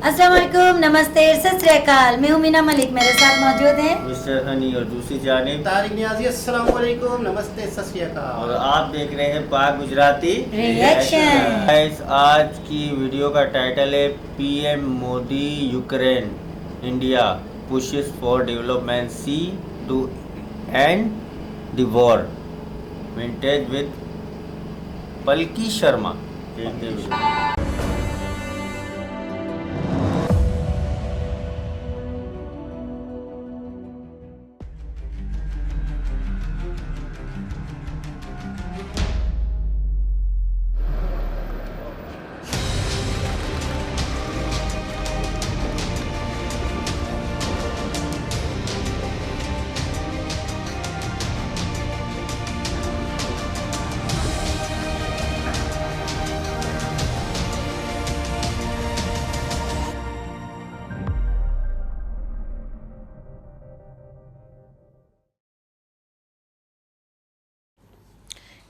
अस्सलाम वालेकुम, नमस्ते, सत श्री अकाल। मैं हूँ मीना मलिक, मेरे साथ मौजूद हैं मिस्टर हनी और दूसरी जानिब तारिक नियाजी। अस्सलाम वालेकुम, नमस्ते, सत श्री अकाल। और आप देख रहे हैं पाक गुजराती रिएक्शन। गाइस, आज की वीडियो का टाइटल है PM Modi Ukraine India pushes for development see to end the war Vantage with Palki Sharma. देखते हैं।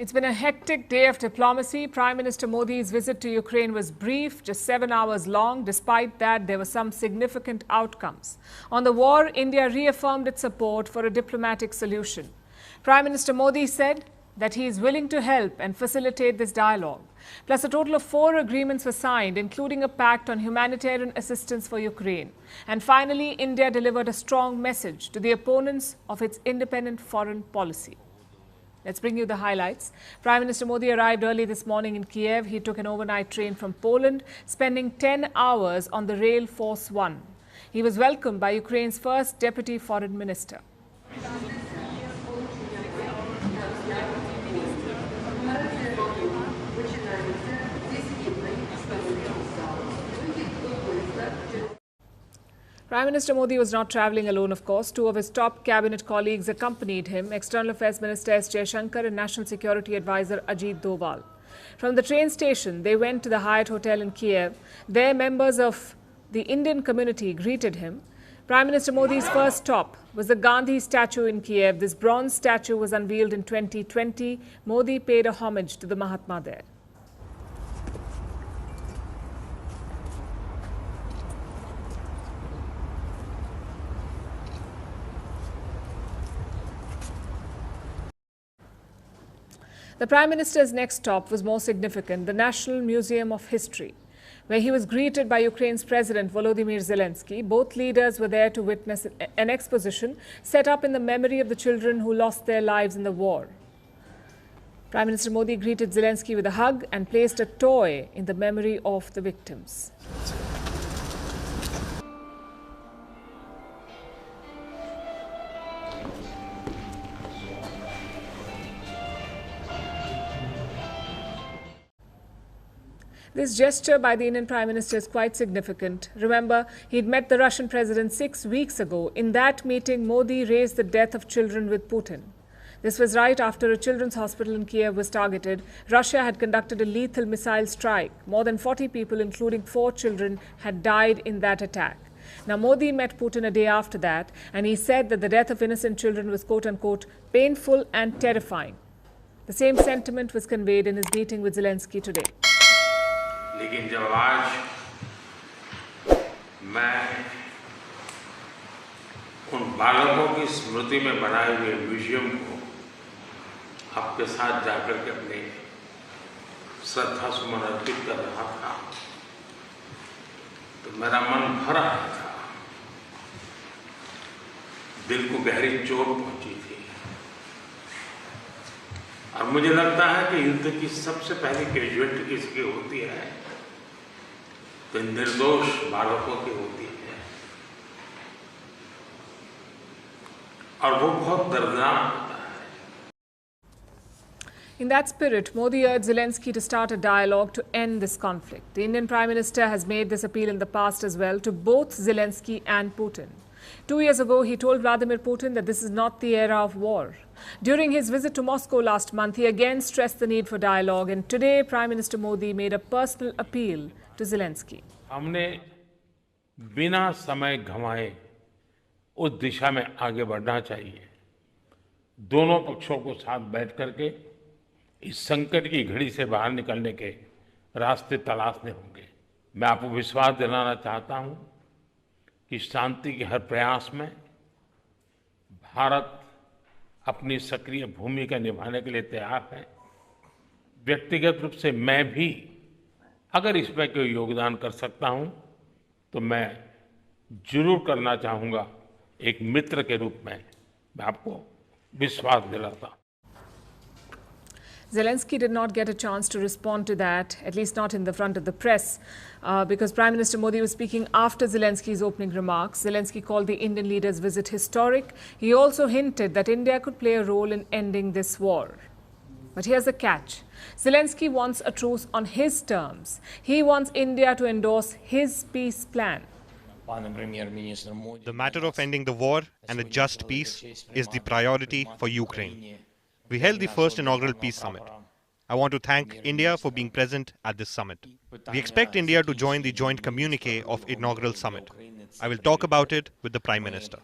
It's been a hectic day of diplomacy. Prime Minister Modi's visit to Ukraine was brief, just 7 hours long. Despite that, there were some significant outcomes. On the war, India reaffirmed its support for a diplomatic solution. Prime Minister Modi said that he is willing to help and facilitate this dialogue. Plus, a total of 4 agreements were signed, including a pact on humanitarian assistance for Ukraine. And finally, India delivered a strong message to the opponents of its independent foreign policy. Let's bring you the highlights. Prime Minister Modi arrived early this morning in Kiev. He took an overnight train from Poland, spending 10 hours on the Rail Force One. He was welcomed by Ukraine's first deputy foreign minister. Prime Minister Modi was not travelling alone, of course. 2 of his top cabinet colleagues accompanied him, External Affairs Minister S. Jaishankar and National Security Advisor Ajit Doval. From the train station, they went to the Hyatt Hotel in Kiev. There, members of the Indian community greeted him. Prime Minister Modi's first stop was the Gandhi statue in Kiev. This bronze statue was unveiled in 2020. Modi paid a homage to the Mahatma there. The Prime Minister's next stop was more significant, the National Museum of History, where he was greeted by Ukraine's President Volodymyr Zelensky. Both leaders were there to witness an exposition set up in the memory of the children who lost their lives in the war. Prime Minister Modi greeted Zelensky with a hug and placed a toy in the memory of the victims. This gesture by the Indian Prime Minister is quite significant. Remember, he'd met the Russian president 6 weeks ago. In that meeting, Modi raised the death of children with Putin. This was right after a children's hospital in Kiev was targeted. Russia had conducted a lethal missile strike. More than 40 people, including 4 children, had died in that attack. Now, Modi met Putin a day after that, and he said that the death of innocent children was, quote-unquote, painful and terrifying. The same sentiment was conveyed in his meeting with Zelensky today. लेकिन जब आज मैं उन बालकों की स्मृति में बनाए हुए म्यूजियम को आपके साथ जाकर के अपने श्रद्धा सुमन अर्पित कर रहा था तो मेरा मन भर आया था, दिल को गहरी चोट पहुंची थी। और मुझे लगता है कि युद्ध की सबसे पहली कैजुअलिटी किसकी होती है तो निर्दोष बालकों की होती है और वो बहुत दर्दनाक होता है। In that spirit, Modi urged Zelensky to start a dialogue to end this conflict. The Indian Prime Minister has made this appeal in the past as well to both Zelensky and Putin. 2 years ago, he told Vladimir Putin that this is not the era of war. During his visit to Moscow last month, he again stressed the need for dialogue, and today Prime Minister Modi made a personal appeal to Zelensky. हमने बिना समय गंवाए उस दिशा में आगे बढ़ना चाहिए। दोनों पक्षों को साथ बैठ करके इस संकट की घड़ी से बाहर निकलने के रास्ते तलाशने होंगे। मैं आपको विश्वास दिलाना चाहता हूं कि शांति के हर प्रयास में भारत अपनी सक्रिय भूमिका निभाने के लिए तैयार है। व्यक्तिगत रूप से मैं भी अगर इसमें कोई योगदान कर सकता हूं तो मैं जरूर करना चाहूँगा। एक मित्र के रूप में मैं आपको विश्वास दिलाता हूं। Zelensky did not get a chance to respond to that, at least not in the front of the press, because Prime Minister Modi was speaking after Zelensky's opening remarks. Zelensky called the Indian leader's visit historic. He also hinted that India could play a role in ending this war. But here's the catch. Zelensky wants a truce on his terms. He wants India to endorse his peace plan. The matter of ending the war and a just peace is the priority for Ukraine. We held the first inaugural peace summit. I want to thank India for being present at this summit. We expect India to join the joint communique of inaugural summit. I will talk about it with the Prime Minister.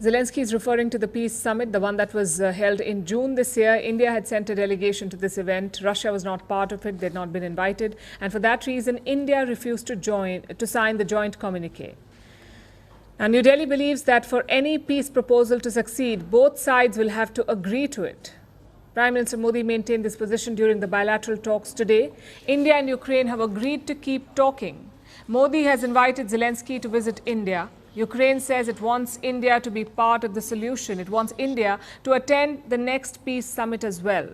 Zelensky is referring to the peace summit, the one that was held in June this year. India had sent a delegation to this event. Russia was not part of it. They had not been invited. And for that reason, India refused to sign the joint communique. And New Delhi believes that for any peace proposal to succeed, both sides will have to agree to it. Prime Minister Modi maintained this position during the bilateral talks today. India and Ukraine have agreed to keep talking. Modi has invited Zelensky to visit India. Ukraine says it wants India to be part of the solution. It wants India to attend the next peace summit as well.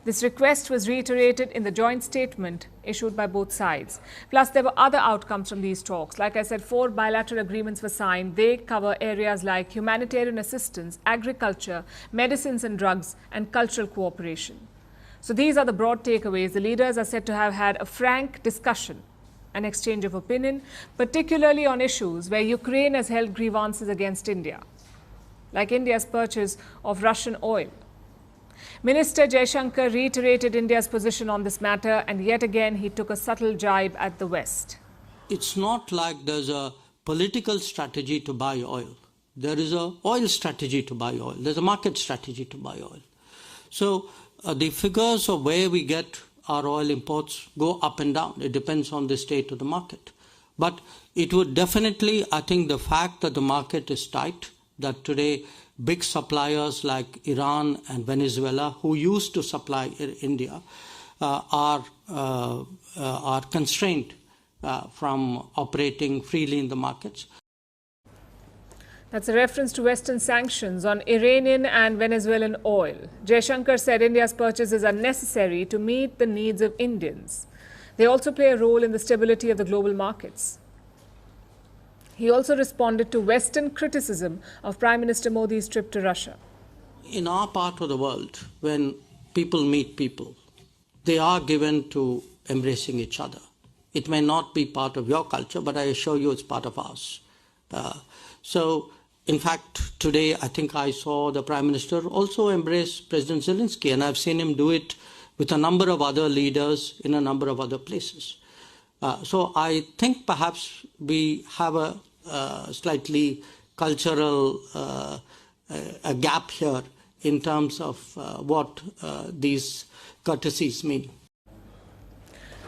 This request was reiterated in the joint statement issued by both sides. Plus, there were other outcomes from these talks. Like I said, 4 bilateral agreements were signed. They cover areas like humanitarian assistance, agriculture, medicines and drugs, and cultural cooperation. So these are the broad takeaways. The leaders are said to have had a frank discussion, an exchange of opinion, particularly on issues where Ukraine has held grievances against India, like India's purchase of Russian oil. Minister Jaishankar reiterated India's position on this matter, and yet again he took a subtle jibe at the West. It's not like there's a political strategy to buy oil. There is an oil strategy to buy oil. There's a market strategy to buy oil. So the figures of where we get our oil imports go up and down. It depends on the state of the market. But it would definitely, I think the fact that the market is tight, that today big suppliers like Iran and Venezuela, who used to supply India, are constrained from operating freely in the markets. That's a reference to Western sanctions on Iranian and Venezuelan oil. Jaishankar said India's purchases are necessary to meet the needs of Indians. They also play a role in the stability of the global markets. He also responded to Western criticism of Prime Minister Modi's trip to Russia. In our part of the world, when people meet people, they are given to embracing each other. It may not be part of your culture, but I assure you it's part of ours. So, in fact, today I think I saw the Prime Minister also embrace President Zelensky, and I've seen him do it with a number of other leaders in a number of other places. So I think perhaps we have a slightly cultural a gap here in terms of what these courtesies mean.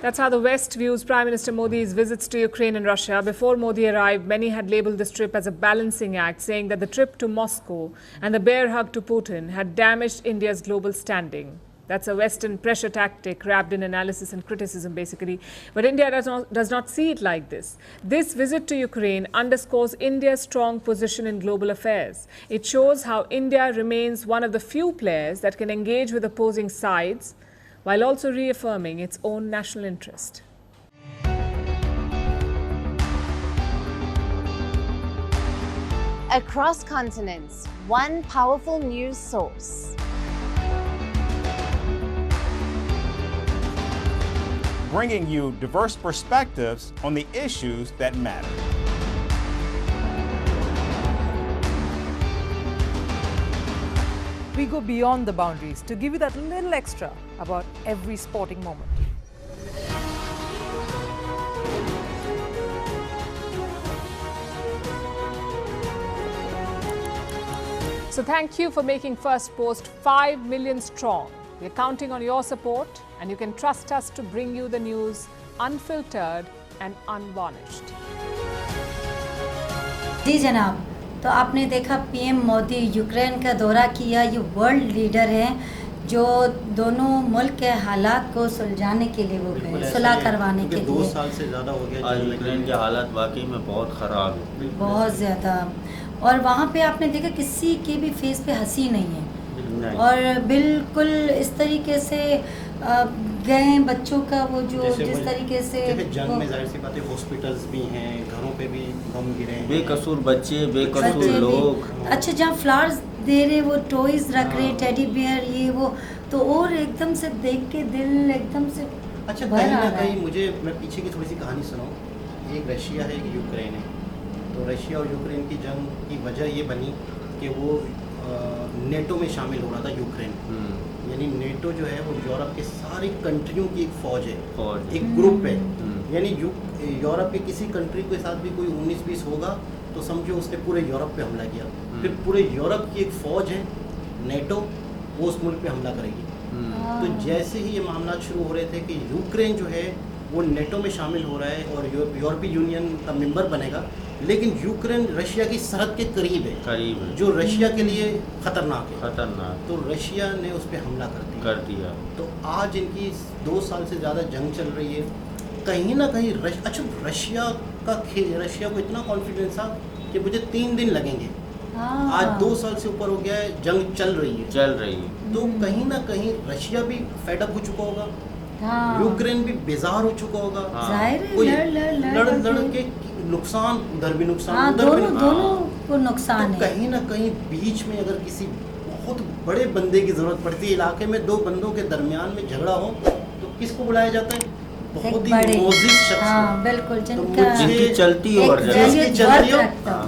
That's how the West views Prime Minister Modi's visits to Ukraine and Russia. Before Modi arrived, many had labelled this trip as a balancing act, saying that the trip to Moscow and the bear hug to Putin had damaged India's global standing. That's a Western pressure tactic wrapped in analysis and criticism, basically. But India does not see it like this. This visit to Ukraine underscores India's strong position in global affairs. It shows how India remains one of the few players that can engage with opposing sides while also reaffirming its own national interest. Across continents, one powerful news source. Bringing you diverse perspectives on the issues that matter. We go beyond the boundaries to give you that little extra about every sporting moment. So thank you for making First Post 5 million strong. We're counting on your support, and you can trust us to bring you the news unfiltered and unvarnished. जी जनाब, तो आपने देखा PM Modi Ukraine का दौरा किया। ये world leader हैं जो दोनों मुल्क के हालात को सुलझाने के लिए वो गए, सुलह करवाने के लिए। 2 साल से ज़्यादा हो गया आज यूक्रेन के हालात वाकई में बहुत ख़राब है, बहुत ज़्यादा। और वहाँ पे आपने देखा किसी के भी फेस पे हंसी नहीं है, और बिल्कुल इस तरीके से गए बच्चों का वो जो जिस तरीके से जंग में जाहिर सी बात है हॉस्पिटल्स भी हैं, घरों पे भी बम गिरे हैं, बेकसूर बच्चे, बेकसूर लोग। अच्छा, जहाँ फ्लावर्स दे रहे, वो टॉयज रख रहे, टेडी बियर, ये वो, तो और एकदम से देख के दिल एकदम से अच्छा कहीं ना कहीं मुझे, मैं पीछे की थोड़ी सी कहानी सुनाऊं। एक रशिया है, एक यूक्रेन है। तो रशिया और यूक्रेन की जंग की वजह ये बनी कि वो नेटो में शामिल हो रहा था यूक्रेन। यानी नेटो जो है वो यूरोप के सारी कंट्रियों की एक फौज है, एक ग्रुप है। यानी यूरोप के किसी कंट्री के साथ भी कोई 19-20 होगा तो समझो उसने पूरे यूरोप पे हमला किया। फिर पूरे यूरोप की एक फौज है नेटो, वो उस मुल्क पे हमला करेगी। तो जैसे ही ये मामला शुरू हो रहे थे कि यूक्रेन जो है वो नेटो में शामिल हो रहा है और यूरोपीय यूनियन का मेंबर बनेगा, लेकिन यूक्रेन रशिया की सरहद के करीब है, जो रशिया के लिए खतरनाक है। तो रशिया ने उस पर हमला कर दिया। तो आज इनकी 2 साल से ज़्यादा जंग चल रही है। कहीं ना कहीं अच्छा रशिया को इतना कॉन्फिडेंस था कि मुझे 3 दिन लगेंगे। आज 2 साल से ऊपर हो गया है, जंग चल रही है। तो कहीं ना कहीं रशिया भी फेडअप हो चुका होगा, यूक्रेन भी बेजार हो चुका होगा। लड़ के नुकसान, उधर भी नुकसान, उधर भी दोनों को नुकसान है। कहीं ना कहीं बीच में अगर किसी बहुत बड़े बंदे की जरूरत पड़ती है, इलाके में 2 बंदों के दरमियान में झगड़ा हो तो किसको बुलाया जाता है? बहुत ही मोजिज शख्स, बिल्कुल, जिनकी चलती और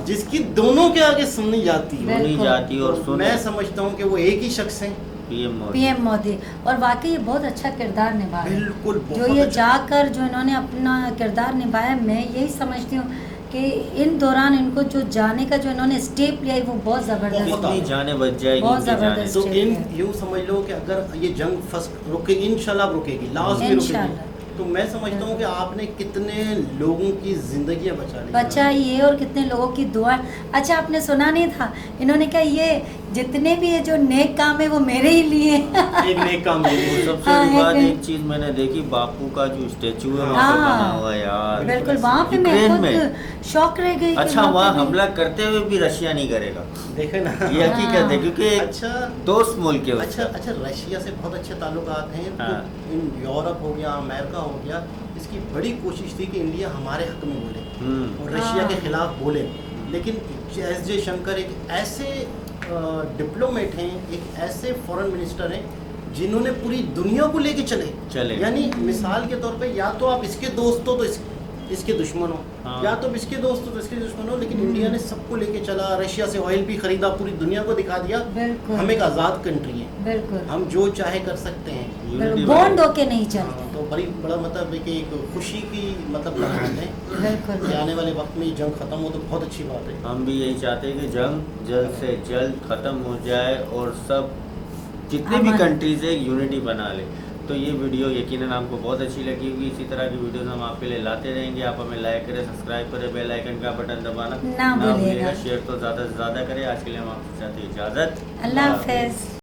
जिसकी दोनों के आगे सुनी जाती और मैं समझता हूँ कि वो एक ही शख्स हैं, पीएम मोदी। और वाकई ये बहुत अच्छा किरदार निभाया, बिल्कुल जो ये जाकर जो इन्होंने अपना किरदार निभाया। मैं यही समझती हूँ कि इन दौरान इनको जो जाने का जो इन्होंने स्टेप लिया है वो बहुत ज़बरदस्त, जाने बच जाएगी, बहुत ज़बरदस्त। तो यूँ समझ लो कि अगर ये जंग फर्स्ट रुकेगी, इंशाल्लाह रुकेगी, लास्ट में रुकेगी, तो मैं समझता हूँ कि आपने कितने लोगों की जिंदगियाँ बचाई है और कितने लोगों की दुआ। अच्छा, आपने सुना नहीं था इन्होंने कहा ये जितने भी ये जो नेक काम है वो मेरे ही लिए एक नेक काम सबसे बाद एक चीज मैंने देखी, बापू का जो स्टेचू है वहाँ पे बना हुआ यार, बिल्कुल वहाँ पे मैं खुद शौक रह गई। अच्छा, वहाँ हमला करते हुए भी रशिया नहीं करेगा, देखे ना, ये हकीकत है, क्योंकि अच्छा दोस्त मुल्क है। अच्छा रशिया से बहुत अच्छे ताल्लुकात हैं। तो इन यूरोप हो गया, अमेरिका हो गया, इसकी बड़ी कोशिश थी कि इंडिया हमारे हक में बोले और रशिया के खिलाफ बोले। लेकिन एस जयशंकर एक ऐसे डिप्लोमेट हैं, एक ऐसे फॉरेन मिनिस्टर हैं जिन्होंने पूरी दुनिया को लेके चले। यानी मिसाल के तौर पे या तो आप इसके दोस्त हो तो इसके दुश्मन हो, या तो इसके दोस्त हो तो इसके दुश्मन हो, लेकिन इंडिया ने सबको लेके चला। रशिया से ऑयल भी खरीदा, पूरी दुनिया को दिखा दिया हम एक आज़ाद कंट्री है, हम जो चाहे कर सकते हैं, बॉन्ड होके नहीं चलते। तो बड़ा मतलब कि एक खुशी की मतलब बात है। आने वाले वक्त में ये जंग खत्म हो तो बहुत अच्छी बात है। हम भी यही चाहते हैं कि जंग जल्द से जल्द खत्म हो जाए और सब जितने भी कंट्रीज है यूनिटी बना ले। तो ये वीडियो यकीनन आपको बहुत अच्छी लगी होगी। इसी तरह की वीडियोस हम आपके लिए लाते रहेंगे। आप हमें लाइक करें, सब्सक्राइब करें, बेल आइकन का बटन दबाना ना भूलिएगा, शेयर तो ज़्यादा से ज़्यादा करें। आज के लिए हम आपसे चाहते हैं इजाज़त, अल्लाह हाफ़िज़।